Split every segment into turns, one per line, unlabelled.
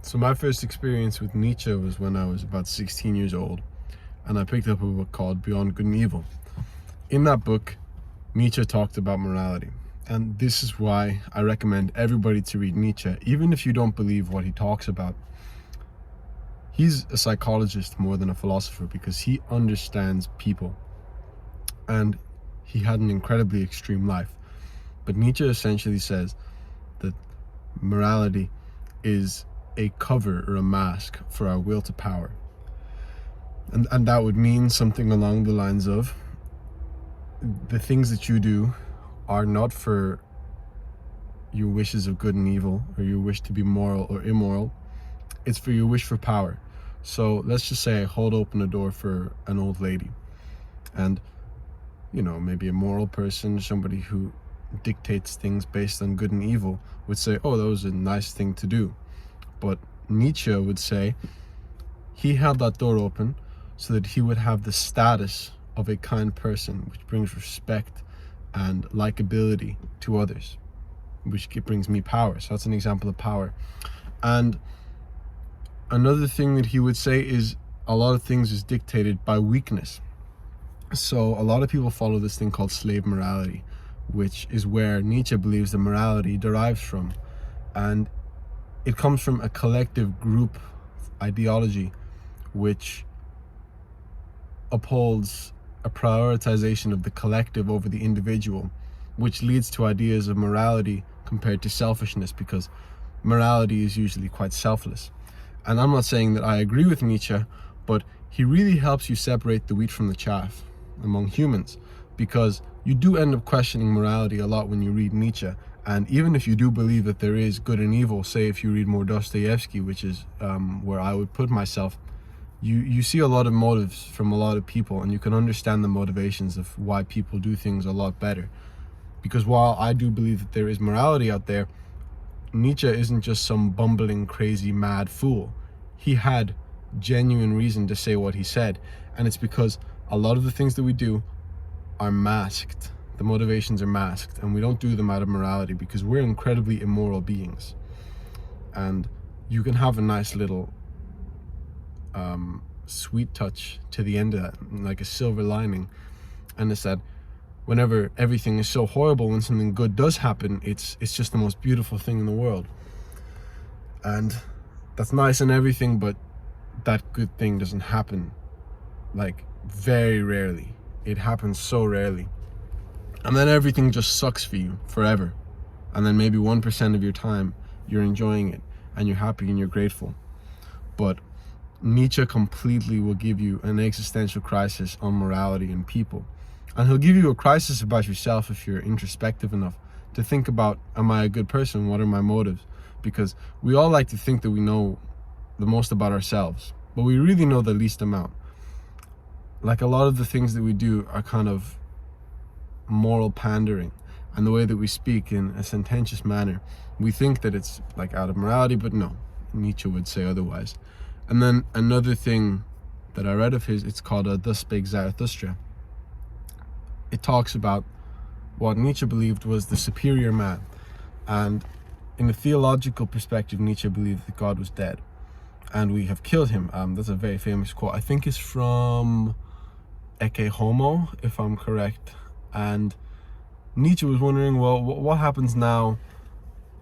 So my first experience with Nietzsche was when I was about 16 years old, and I picked up a book called Beyond Good and Evil. In that book, Nietzsche talked about morality, and this is why I recommend everybody to read Nietzsche, even if you don't believe what he talks about. He's a psychologist more than a philosopher because he understands people, and he had an incredibly extreme life. But Nietzsche essentially says that morality is a cover or a mask for our will to power. And that would mean something along the lines of the things that you do are not for your wishes of good and evil or your wish to be moral or immoral. It's for your wish for power. So let's just say I hold open a door for an old lady, and maybe a moral person, somebody who dictates things based on good and evil, would say, oh, that was a nice thing to do. But Nietzsche would say he held that door open so that he would have the status of a kind person, which brings respect and likability to others, which brings me power. So that's an example of power. And another thing that he would say is a lot of things is dictated by weakness. So a lot of people follow this thing called slave morality, which is where Nietzsche believes that morality derives from. And it comes from a collective group ideology which upholds a prioritization of the collective over the individual, which leads to ideas of morality compared to selfishness, because morality is usually quite selfless. And I'm not saying that I agree with Nietzsche, but he really helps you separate the wheat from the chaff among humans, because you do end up questioning morality a lot when you read Nietzsche. And even if you do believe that there is good and evil, say if you read more Dostoevsky, which is where I would put myself, you see a lot of motives from a lot of people, and you can understand the motivations of why people do things a lot better. Because while I do believe that there is morality out there, Nietzsche isn't just some bumbling, crazy, mad fool. He had genuine reason to say what he said, and it's because a lot of the things that we do are masked. The motivations are masked, and we don't do them out of morality because we're incredibly immoral beings. And you can have a nice little sweet touch to the end of that, like a silver lining, and it's that whenever everything is so horrible, when something good does happen, it's just the most beautiful thing in the world. And that's nice and everything, but that good thing doesn't happen, like, very rarely. It happens so rarely. And then everything just sucks for you forever. And then maybe 1% of your time you're enjoying it and you're happy and you're grateful. But Nietzsche completely will give you an existential crisis on morality and people. And he'll give you a crisis about yourself if you're introspective enough to think about, am I a good person? What are my motives? Because we all like to think that we know the most about ourselves, but we really know the least amount. Like, a lot of the things that we do are kind of moral pandering, and the way that we speak in a sententious manner, we think that it's like out of morality, but no, Nietzsche would say otherwise. And then another thing that I read of his, it's called Thus Spake Zarathustra. It talks about what Nietzsche believed was the superior man, and in a theological perspective, Nietzsche believed that God was dead and we have killed him. That's a very famous quote. I think it's from Ecce Homo, if I'm correct. And Nietzsche was wondering, well, what happens now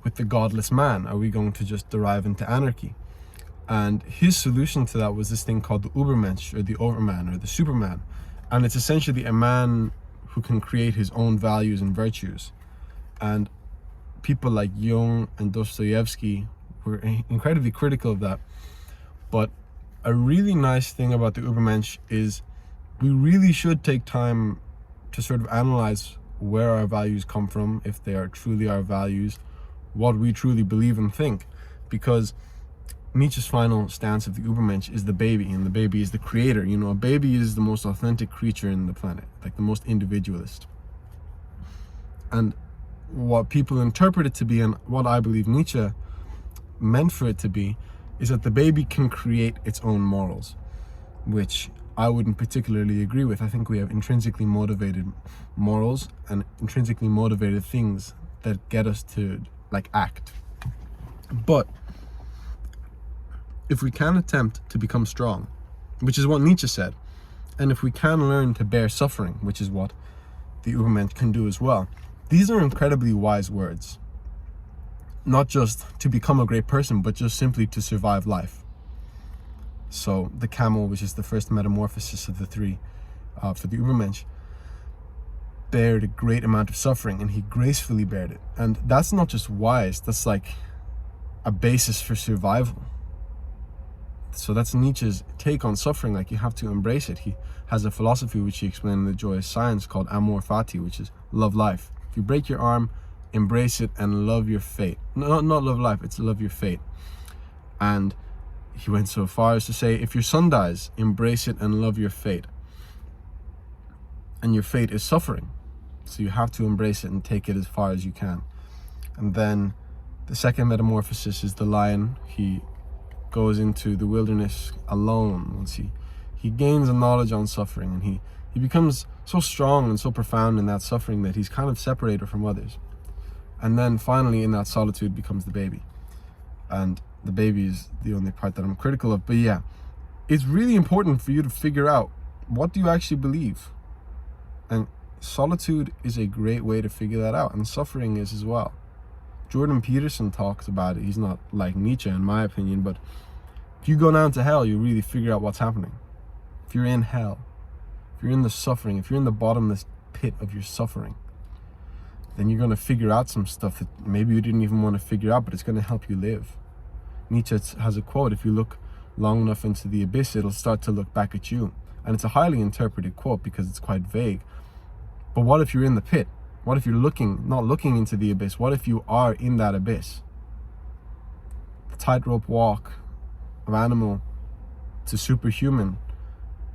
with the godless man? Are we going to just derive into anarchy? And his solution to that was this thing called the Übermensch, or the Overman, or the Superman. And it's essentially a man who can create his own values and virtues. And people like Jung and Dostoevsky were incredibly critical of that. But a really nice thing about the Übermensch is we really should take time to sort of analyze where our values come from, if they are truly our values, what we truly believe and think. Because Nietzsche's final stance of the Übermensch is the baby, and the baby is the creator. A baby is the most authentic creature in the planet, like the most individualist. And what people interpret it to be, and what I believe Nietzsche meant for it to be, is that the baby can create its own morals, which I wouldn't particularly agree with. I think we have intrinsically motivated morals and intrinsically motivated things that get us to, like, act. But if we can attempt to become strong, which is what Nietzsche said, and if we can learn to bear suffering, which is what the Übermensch can do as well, these are incredibly wise words. Not just to become a great person, but just simply to survive life. So the camel, which is the first metamorphosis of the three for the Übermensch, bared a great amount of suffering, and he gracefully bared it. And that's not just wise, that's like a basis for survival. So that's Nietzsche's take on suffering. Like, you have to embrace it. He has a philosophy which he explained in The Joyous Science called amor fati, which is love life. If you break your arm, embrace it and love your fate. Not love life, it's love your fate. And he went so far as to say, if your son dies, embrace it and love your fate. And your fate is suffering, so you have to embrace it and take it as far as you can. And then the second metamorphosis is the lion. He goes into the wilderness alone. Once he gains a knowledge on suffering, and he becomes so strong and so profound in that suffering that he's kind of separated from others. And then finally in that solitude becomes the baby. And the baby is the only part that I'm critical of. But yeah, it's really important for you to figure out, what do you actually believe? And solitude is a great way to figure that out, and suffering is as well. Jordan Peterson talks about it. He's not like Nietzsche in my opinion, but if you go down to hell, you really figure out what's happening. If you're in hell, if you're in the suffering, if you're in the bottomless pit of your suffering, then you're going to figure out some stuff that maybe you didn't even want to figure out, but it's going to help you live. Nietzsche has a quote, if you look long enough into the abyss, it'll start to look back at you. And it's a highly interpreted quote because it's quite vague. But what if you're in the pit? What if you're not looking into the abyss? What if you are in that abyss? The tightrope walk of animal to superhuman.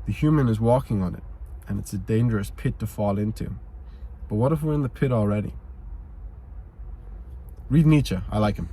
The human is walking on it, and it's a dangerous pit to fall into. But what if we're in the pit already? Read Nietzsche. I like him.